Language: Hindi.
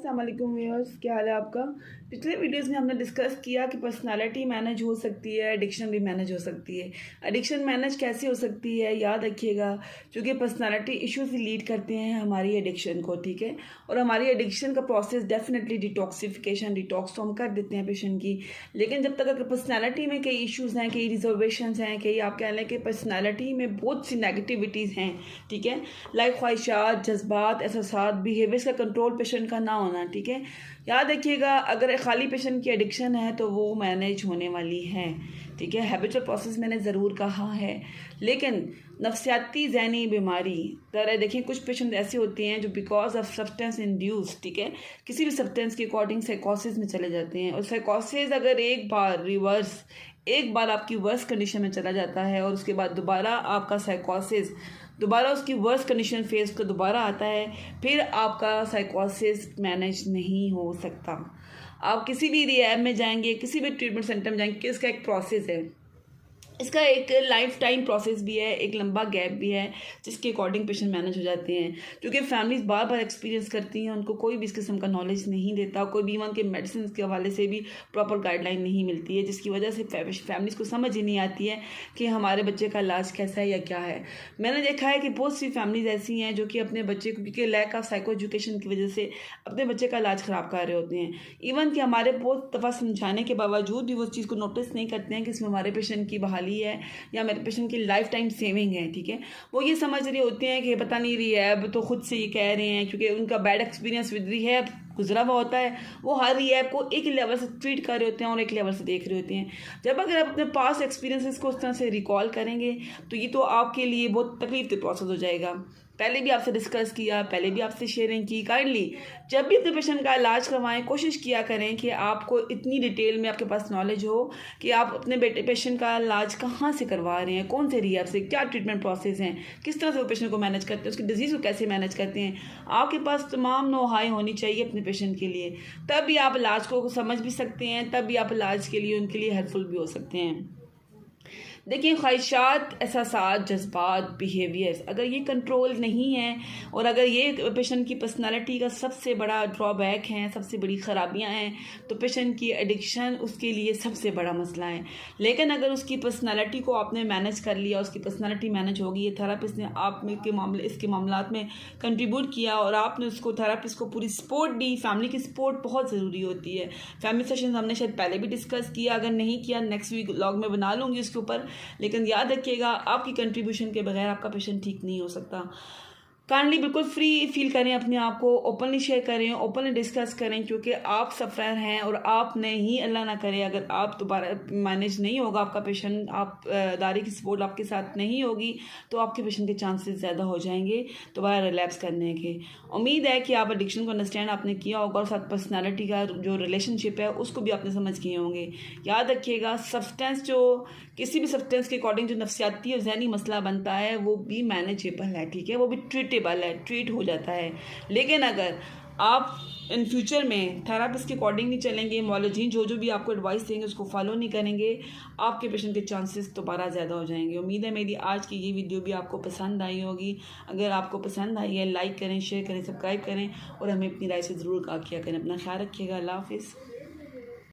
अस्सलाम वालेकुम व्यूअर्स, क्या हाल है आपका। पिछले वीडियोस में हमने डिस्कस किया कि पर्सनालिटी मैनेज हो सकती है, एडिक्शन भी मैनेज हो सकती है। एडिक्शन मैनेज कैसे हो सकती है, याद रखिएगा, क्योंकि पर्सनालिटी इश्यूज लीड करते हैं हमारी एडिक्शन को, ठीक है। और हमारी एडिक्शन का प्रोसेस डेफिनेटली डिटॉक्सिफिकेशन, डिटॉक्स तो हम कर देते हैं पेशेंट की, लेकिन जब तक अगर पर्सनैलिटी में कई इशूज़ हैं, कई रिजर्वेशन हैं, कई आप कह लें कि पर्सनैलिटी में बहुत सी नेगेटिविटीज़ हैं, ठीक है, लाइक ख्वाहिशात, जज्बात, एहसासात, बिहेवियर्स का कंट्रोल पेशेंट का ना होना, ठीक है। याद रखिएगा, अगर खाली पेशेंट की एडिक्शन है तो वो मैनेज होने वाली है, ठीक है। हैबिचुअल प्रोसेस मैंने ज़रूर कहा है, लेकिन नफसियाती ज़हनी बीमारी तरह देखिए, कुछ पेशेंट ऐसे होते हैं जो बिकॉज ऑफ सब्सटेंस इंड्यूस, ठीक है, किसी भी सब्सटेंस के अकॉर्डिंग साइकोसिस में चले जाते हैं। और साइकोसिस अगर एक बार आपकी वर्स कंडीशन में चला जाता है और उसके बाद दोबारा आपका साइकोसिस, दोबारा उसकी वर्स कंडीशन फेस को दोबारा आता है, फिर आपका साइकोसिस मैनेज नहीं हो सकता। आप किसी भी रिहैब में जाएंगे, किसी भी ट्रीटमेंट सेंटर में जाएंगे, इसका एक प्रोसेस है, इसका एक लाइफ टाइम प्रोसेस भी है, एक लंबा गैप भी है, जिसके अकॉर्डिंग पेशेंट मैनेज हो जाते हैं। क्योंकि फैमिलीज बार बार एक्सपीरियंस करती हैं, उनको कोई भी इस किस्म का नॉलेज नहीं देता, कोई भी इवन के मेडिसिन के हवाले से भी प्रॉपर गाइडलाइन नहीं मिलती है, जिसकी वजह से फैमिलीज को समझ ही नहीं आती है कि हमारे बच्चे का इलाज कैसा है या क्या है। मैंने देखा है कि बहुत सी फैमिलीज ऐसी हैं जो कि अपने बच्चे को, क्योंकि लैक ऑफ साइको एजुकेशन की वजह से अपने बच्चे का इलाज ख़राब कर रहे होते हैं। इवन कि हमारे बहुत दफ़ा समझाने के बावजूद भी वो चीज़ को नोटिस नहीं करते हैं कि इसमें हमारे पेशेंट की बहाली है या मेरे पेशेंट की लाइफ टाइम सेविंग है, ठीक है। वो ये समझ रहे होते हैं कि पता नहीं रिहैब तो खुद से ये कह रहे हैं, क्योंकि उनका बैड एक्सपीरियंस विद रिहैब गुजरा हुआ होता है। वो हर रिहैब को एक लेवल से ट्रीट कर रहे होते हैं और एक लेवल से देख रहे होते हैं। जब अगर आप अपने पास्ट एक्सपीरियंसेस को उस तरह से रिकॉल करेंगे तो ये तो आपके लिए बहुत तकलीफ दे प्रोसेस हो जाएगा। पहले भी आपसे डिस्कस किया, पहले भी आपसे शेयरिंग की। काइंडली जब भी अपने पेशेंट का इलाज करवाएं, कोशिश किया करें कि आपको इतनी डिटेल में आपके पास नॉलेज हो कि आप अपने पेशेंट का इलाज कहाँ से करवा रहे हैं, कौन से रिहैब से, क्या ट्रीटमेंट प्रोसेस हैं, किस तरह से वो पेशेंट को मैनेज करते हैं, उसकी डिजीज़ को कैसे मैनेज करते हैं। आपके पास तमाम नो हाई होनी चाहिए अपने पेशेंट के लिए, तब भी आप इलाज को समझ भी सकते हैं, तब भी आप इलाज के लिए उनके लिए हेल्पफुल भी हो सकते हैं। देखिए, ख्वाहिशात, एहसासात, जज्बात, बिहेवियर्स अगर ये कंट्रोल नहीं है और अगर ये पेशेंट की पर्सनालिटी का सबसे बड़ा ड्रॉबैक है, सबसे बड़ी ख़राबियां हैं, तो पेशेंट की एडिक्शन उसके लिए सबसे बड़ा मसला है। लेकिन अगर उसकी पर्सनालिटी को आपने मैनेज कर लिया, उसकी पर्सनालिटी मैनेज होगी, ये थेरापिस्ट ने आप के इसके मामलात में कंट्रीब्यूट किया और आपने उसको, थेरापिस्ट को पूरी सपोर्ट दी। फैमिली की सपोर्ट बहुत ज़रूरी होती है। फैमिली सेशन हमने शायद पहले भी डिस्कस किया, अगर नहीं किया नेक्स्ट वीक व्लॉग में बना लूँगी उसके ऊपर। लेकिन याद रखिएगा, आपकी कंट्रीब्यूशन के बगैर आपका पेशेंट ठीक नहीं हो सकता। काइंडली बिल्कुल फ्री फील करें, अपने आप को ओपनली शेयर करें, ओपनली डिस्कस करें, क्योंकि आप सफ़र हैं और आपने ही, अल्लाह ना करे, अगर आप दोबारा मैनेज नहीं होगा आपका पेशेंट, आप दारी की सपोर्ट आपके साथ नहीं होगी, तो आपके पेशेंट के चांसेस ज़्यादा हो जाएंगे दोबारा रिलैप्स करने के। उम्मीद है कि आप एडिक्शन को अंडरस्टैंड आपने किया होगा और साथ पर्सनैलिटी का जो रिलेशनशिप है उसको भी आपने समझ किए होंगे। याद रखिएगा, सब्सटेंस जो किसी भी सब्सटेंस के अकॉर्डिंग जो नफसियाती और जहनी मसला बनता है वो भी मैनेजेबल है, ठीक है, वो भी ट्रीटेबल है, ट्रीट हो जाता है। लेकिन अगर आप इन फ्यूचर में थेरापिस्ट के अकॉर्डिंग नहीं चलेंगे, मॉलोजीन जो भी आपको एडवाइस देंगे उसको फॉलो नहीं करेंगे, आपके पेशेंट के चांसेस दोबारा ज़्यादा हो जाएंगे। उम्मीद है मेरी आज की ये वीडियो भी आपको पसंद आई होगी। अगर आपको पसंद आई है, लाइक करें, शेयर करें, सब्सक्राइब करें और हमें अपनी राय से ज़रूर आगाह किया करें। अपना ख्याल रखिएगा। अल्लाह हाफिज़।